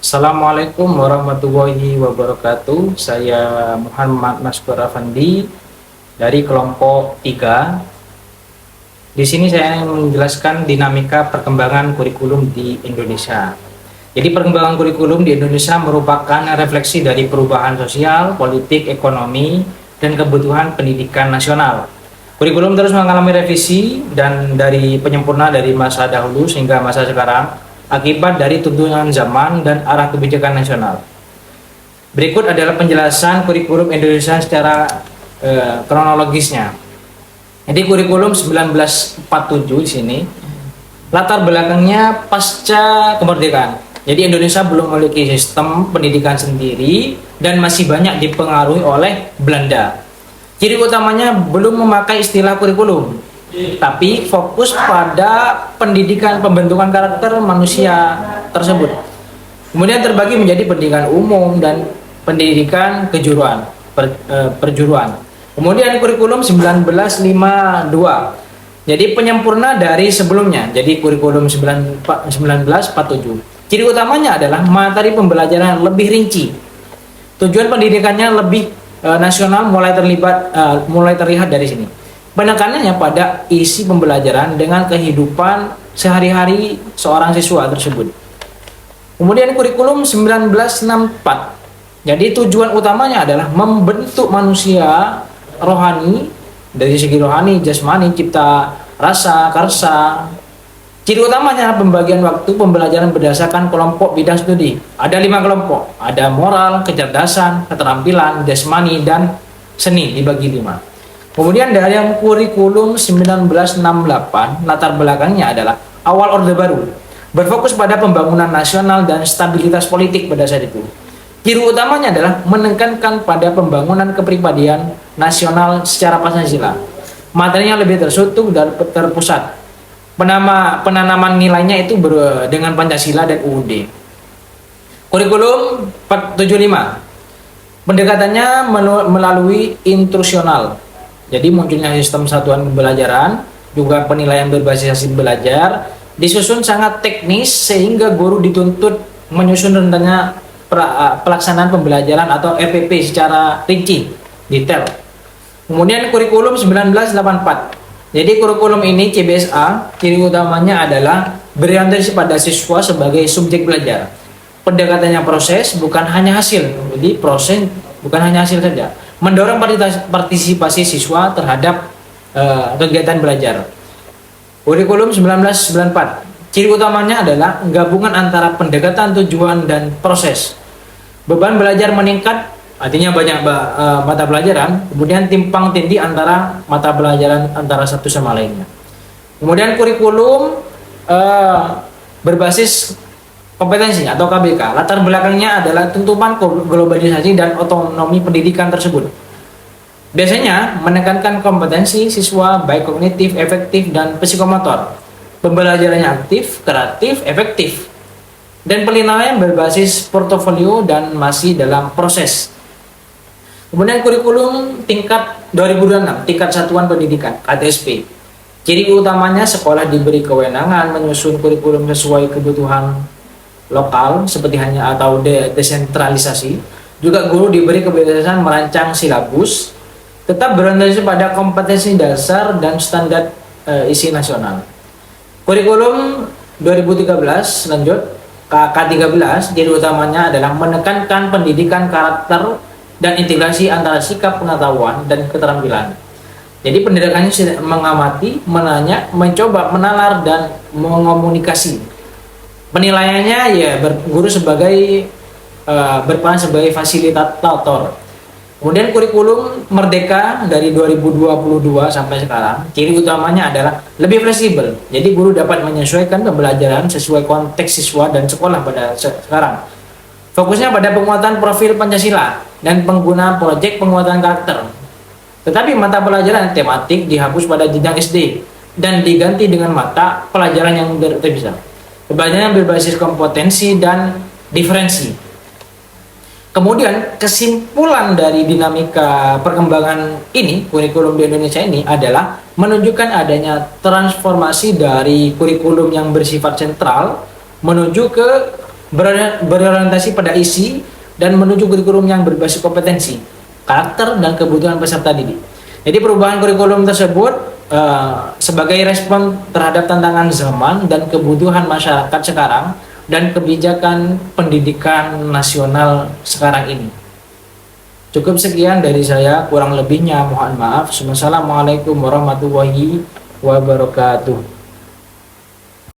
Assalamualaikum warahmatullahi wabarakatuh. Saya Muhammad Naskur Afandi dari kelompok 3. Di sini saya ingin menjelaskan dinamika perkembangan kurikulum di Indonesia. Jadi perkembangan kurikulum di Indonesia merupakan refleksi dari perubahan sosial, politik, ekonomi, dan kebutuhan pendidikan nasional. Kurikulum terus mengalami revisi dan dari penyempurna dari masa dahulu hingga masa sekarang akibat dari tuntunan zaman dan arah kebijakan nasional. Berikut adalah penjelasan kurikulum Indonesia secara kronologisnya. Jadi kurikulum 1947 di sini latar belakangnya pasca kemerdekaan. Jadi Indonesia belum memiliki sistem pendidikan sendiri dan masih banyak dipengaruhi oleh Belanda. Ciri utamanya belum memakai istilah kurikulum, tapi fokus pada pendidikan pembentukan karakter manusia tersebut. Kemudian terbagi menjadi pendidikan umum dan pendidikan kejuruan, perjuruan. Kemudian kurikulum 1952. Jadi penyempurna dari sebelumnya. Jadi kurikulum 1947. Ciri utamanya adalah materi pembelajaran lebih rinci. Tujuan pendidikannya lebih nasional mulai terlihat dari sini. Penekanannya pada isi pembelajaran dengan kehidupan sehari-hari seorang siswa tersebut. Kemudian kurikulum 1964. Jadi tujuan utamanya adalah membentuk manusia rohani dari segi rohani, jasmani, cipta, rasa, karsa. Ciri utamanya pembagian waktu pembelajaran berdasarkan kelompok bidang studi. Ada 5 kelompok. Ada moral, kecerdasan, keterampilan, jasmani, dan seni dibagi 5. Kemudian dari yang kurikulum 1968, latar belakangnya adalah awal Orde Baru, berfokus pada pembangunan nasional dan stabilitas politik pada saat itu. Ciri utamanya adalah menekankan pada pembangunan kepribadian nasional secara Pancasila. Materinya lebih terstruktur dan terpusat. Penanaman nilainya itu dengan Pancasila dan UUD. Kurikulum 475. Pendekatannya melalui instruksional. Jadi munculnya sistem satuan pembelajaran, juga penilaian berbasis hasil belajar, disusun sangat teknis sehingga guru dituntut menyusun rencana pelaksanaan pembelajaran atau RPP secara rinci, detail. Kemudian kurikulum 1984. Jadi kurikulum ini CBSA, ciri utamanya adalah berorientasi pada siswa sebagai subjek belajar. Pendekatannya proses, bukan hanya hasil. Jadi proses bukan hanya hasil saja. Mendorong partisipasi siswa terhadap kegiatan belajar. Kurikulum 1994. Ciri utamanya adalah gabungan antara pendekatan tujuan dan proses. Beban belajar meningkat, artinya banyak mata pelajaran, kemudian timpang tindih antara mata pelajaran antara satu sama lainnya. Kemudian kurikulum berbasis kompetensi atau KBK. Latar belakangnya adalah tuntutan globalisasi dan otonomi pendidikan tersebut. Biasanya menekankan kompetensi siswa baik kognitif, efektif, dan psikomotor. Pembelajarannya aktif, kreatif, efektif. Dan penilaian berbasis portofolio dan masih dalam proses. Kemudian kurikulum tingkat 2006, tingkat satuan pendidikan, KTSP. Ciri utamanya sekolah diberi kewenangan menyusun kurikulum sesuai kebutuhan lokal seperti hanya atau desentralisasi. Juga guru diberi kebebasan merancang silabus, tetap berorientasi pada kompetensi dasar dan standar isi nasional. Kurikulum 2013 lanjut K13, ciri utamanya adalah menekankan pendidikan karakter dan integrasi antara sikap pengetahuan dan keterampilan. Jadi pendidikannya mengamati, menanya, mencoba, menalar, dan mengomunikasi. Penilaiannya ya guru sebagai berperan sebagai fasilitator. Kemudian kurikulum Merdeka dari 2022 sampai sekarang, ciri utamanya adalah lebih fleksibel. Jadi guru dapat menyesuaikan pembelajaran sesuai konteks siswa dan sekolah pada sekarang. Fokusnya pada penguatan profil Pancasila dan penggunaan proyek penguatan karakter. Tetapi mata pelajaran tematik dihapus pada jenjang SD dan diganti dengan mata pelajaran yang terpisah. Pembelajaran berbasis kompetensi dan diferensi. Kemudian kesimpulan dari dinamika perkembangan ini, kurikulum di Indonesia ini adalah menunjukkan adanya transformasi dari kurikulum yang bersifat sentral menuju ke berorientasi pada isi dan menuju kurikulum yang berbasis kompetensi, karakter, dan kebutuhan peserta didik. Jadi perubahan kurikulum tersebut sebagai respon terhadap tantangan zaman dan kebutuhan masyarakat sekarang dan kebijakan pendidikan nasional sekarang ini. Cukup sekian dari saya, kurang lebihnya mohon maaf. Wassalamualaikum warahmatullahi wabarakatuh.